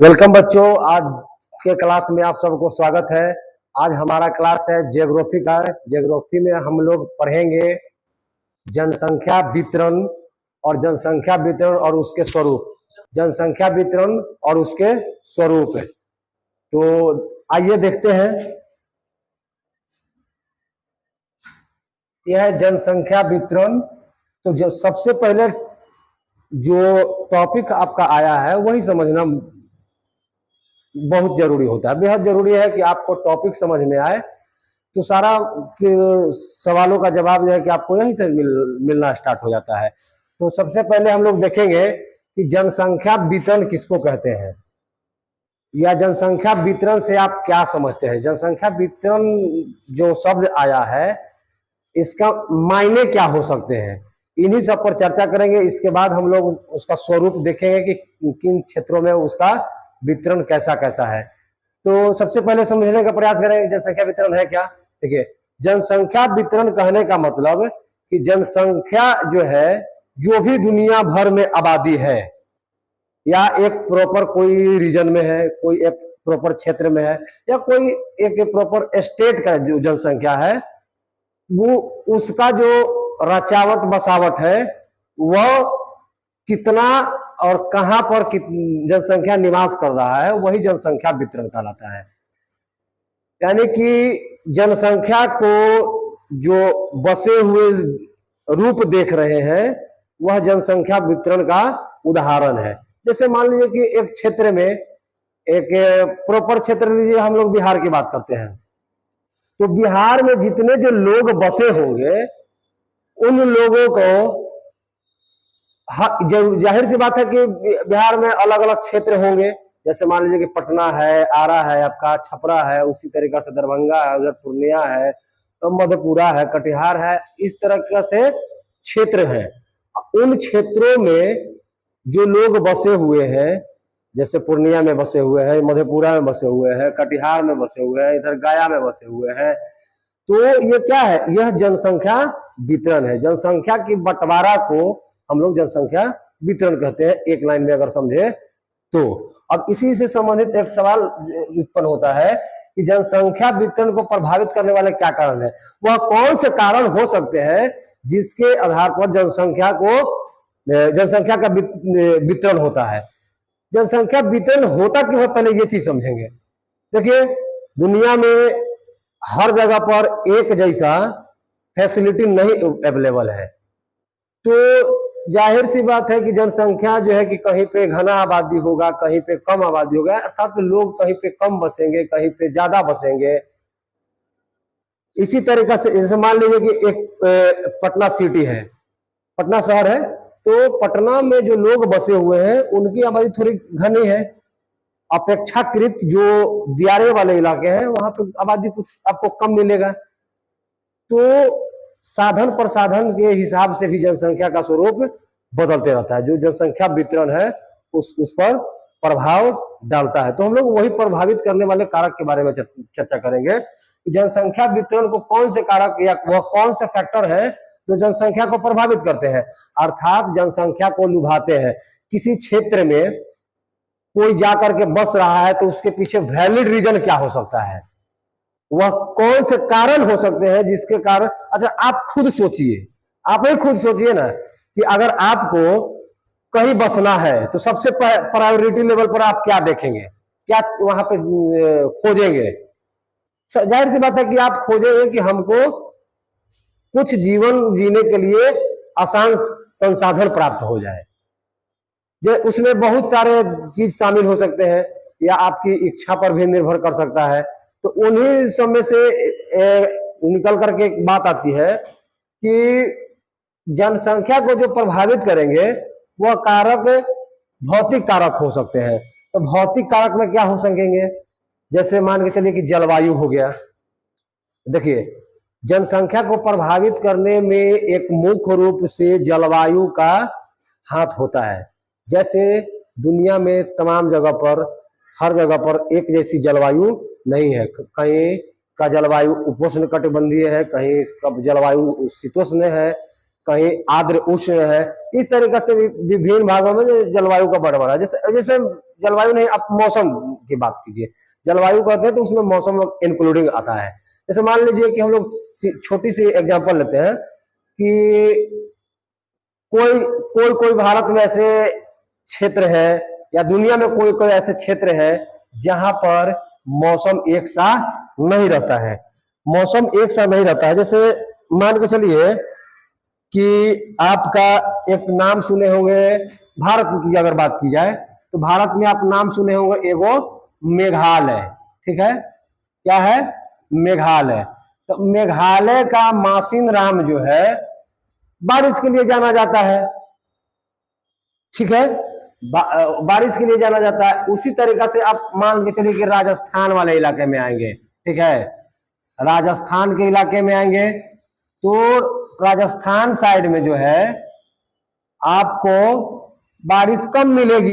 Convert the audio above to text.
Welcome बच्चों। आज के क्लास में आप सबको स्वागत है। आज हमारा क्लास है ज्योग्राफी का। ज्योग्राफी में हम लोग पढ़ेंगे जनसंख्या वितरण और उसके स्वरूप। जनसंख्या वितरण और उसके स्वरूप। तो आइए देखते हैं। यह है जनसंख्या वितरण। तो जो सबसे पहले जो टॉपिक आपका आया है वही समझना बहुत जरूरी होता है। बेहद जरूरी है कि आपको टॉपिक समझ में आए तो सारा सवालों का जवाब जो है कि आपको यहीं से मिलना स्टार्ट हो जाता है। तो सबसे पहले हम लोग देखेंगे कि जनसंख्या वितरण किसको कहते हैं, या जनसंख्या वितरण से आप क्या समझते हैं। जनसंख्या वितरण जो शब्द आया है इसका मायने क्या हो सकते हैं, इन्हीं सब पर चर्चा करेंगे। इसके बाद हम लोग उसका स्वरूप देखेंगे कि किन क्षेत्रों में उसका वितरण कैसा कैसा है। तो सबसे पहले समझने का प्रयास करेंगे जनसंख्या वितरण है क्या। देखिए, जनसंख्या वितरण कहने का मतलब कि जनसंख्या जो है, जो भी दुनिया भर में आबादी है, या एक प्रॉपर कोई रीजन में है, कोई एक प्रॉपर क्षेत्र में है, या कोई एक प्रॉपर स्टेट का जो जनसंख्या है, वो उसका जो रचावट बसावट है वह कितना और कहां पर जनसंख्या निवास कर रहा है, वही जनसंख्या वितरण कहलाता है। यानी कि जनसंख्या को जो बसे हुए रूप देख रहे हैं वह जनसंख्या वितरण का उदाहरण है। जैसे मान लीजिए कि एक क्षेत्र में, एक प्रॉपर क्षेत्र लीजिए, हम लोग बिहार की बात करते हैं, तो बिहार में जितने जो लोग बसे होंगे उन लोगों को जाहिर सी बात है कि बिहार में अलग अलग क्षेत्र होंगे। जैसे मान लीजिए कि पटना है, आरा है, आपका छपरा है, उसी तरीका से दरभंगा है, उधर पूर्णिया है, तो मधेपुरा है, कटिहार है, इस तरह से क्षेत्र है। उन क्षेत्रों में जो लोग बसे हुए हैं, जैसे पूर्णिया में बसे हुए हैं, मधेपुरा में बसे हुए हैं, कटिहार में बसे हुए हैं, इधर गया में बसे हुए हैं, तो ये क्या है, यह जनसंख्या वितरण है। जनसंख्या की बंटवारा को हम लोग जनसंख्या वितरण कहते हैं, एक लाइन में अगर समझे तो। अब इसी से संबंधित एक सवाल उत्पन्न होता है कि जनसंख्या वितरण को प्रभावित करने वाले क्या कारण है, वह कौन से कारण हो सकते हैं जिसके आधार पर जनसंख्या का वितरण होता है। जनसंख्या वितरण होता क्यों है, पहले ये चीज समझेंगे। देखिए, दुनिया में हर जगह पर एक जैसा फैसिलिटी नहीं अवेलेबल है, तो जाहिर सी बात है कि जनसंख्या जो है कि कहीं पे घना आबादी होगा, कहीं पे कम आबादी होगा, अर्थात लोग कहीं पे कम बसेंगे, कहीं पे ज्यादा बसेंगे। इसी तरीका से जैसे मान लीजिए कि एक पटना सिटी है, पटना शहर है, तो पटना में जो लोग बसे हुए हैं उनकी आबादी थोड़ी घनी है। अपेक्षाकृत जो दियारे वाले इलाके हैं वहां पर आबादी कुछ आपको कम मिलेगा। तो साधन प्रसाधन के हिसाब से भी जनसंख्या का स्वरूप बदलते रहता है। जो जनसंख्या वितरण है उस पर प्रभाव डालता है। तो हम लोग वही प्रभावित करने वाले कारक के बारे में चर्चा करेंगे। जनसंख्या वितरण को कौन से कारक या वह कौन से फैक्टर है जो जनसंख्या को प्रभावित करते हैं, अर्थात जनसंख्या को लुभाते हैं। किसी क्षेत्र में कोई जाकर के बस रहा है तो उसके पीछे वैलिड रीजन क्या हो सकता है, वह कौन से कारण हो सकते हैं जिसके कारण। अच्छा, आप खुद सोचिए, आप ही खुद सोचिए ना कि अगर आपको कहीं बसना है तो सबसे प्रायोरिटी लेवल पर आप क्या देखेंगे, क्या वहां पे खोजेंगे। जाहिर सी बात है कि आप खोजेंगे कि हमको कुछ जीवन जीने के लिए आसान संसाधन प्राप्त हो जाए। जो उसमें बहुत सारे चीज शामिल हो सकते हैं या आपकी इच्छा पर भी निर्भर कर सकता है। तो उन्हीं सब में से निकल करके एक बात आती है कि जनसंख्या को जो प्रभावित करेंगे वह कारक भौतिक कारक हो सकते हैं। तो भौतिक कारक में क्या हो सकेंगे, जैसे मान के चलिए कि जलवायु हो गया। देखिए, जनसंख्या को प्रभावित करने में एक मुख्य रूप से जलवायु का हाथ होता है। जैसे दुनिया में तमाम जगह पर, हर जगह पर एक जैसी जलवायु नहीं है। कहीं का जलवायु उपोष्ण कटिबंधीय है, कहीं का जलवायु शीतोष्ण है, कहीं आर्द्र उष्ण है। इस तरीके से विभिन्न भागों में जलवायु का बंटवारा है। जैसे जैसे जलवायु नहीं, आप मौसम की बात कीजिए, जलवायु कहते हैं तो उसमें मौसम इंक्लूडिंग आता है। जैसे मान लीजिए कि हम लोग छोटी सी एग्जांपल लेते हैं कि कोई कोई कोई भारत में ऐसे क्षेत्र है या दुनिया में कोई कोई ऐसे क्षेत्र है जहां पर मौसम एक सा नहीं रहता है। मौसम एक सा नहीं रहता है। जैसे मान के चलिए कि आपका एक नाम सुने होंगे, भारत की अगर बात की जाए तो भारत में आप नाम सुने होंगे एगो मेघालय, ठीक है, क्या है, मेघालय। तो मेघालय का मासिन राम जो है बारिश के लिए जाना जाता है, ठीक है, बारिश के लिए जाना जाता है। उसी तरीका से आप मान के चलिए कि राजस्थान वाले इलाके में आएंगे, ठीक है, राजस्थान के इलाके में आएंगे तो राजस्थान साइड में जो है आपको बारिश कम मिलेगी।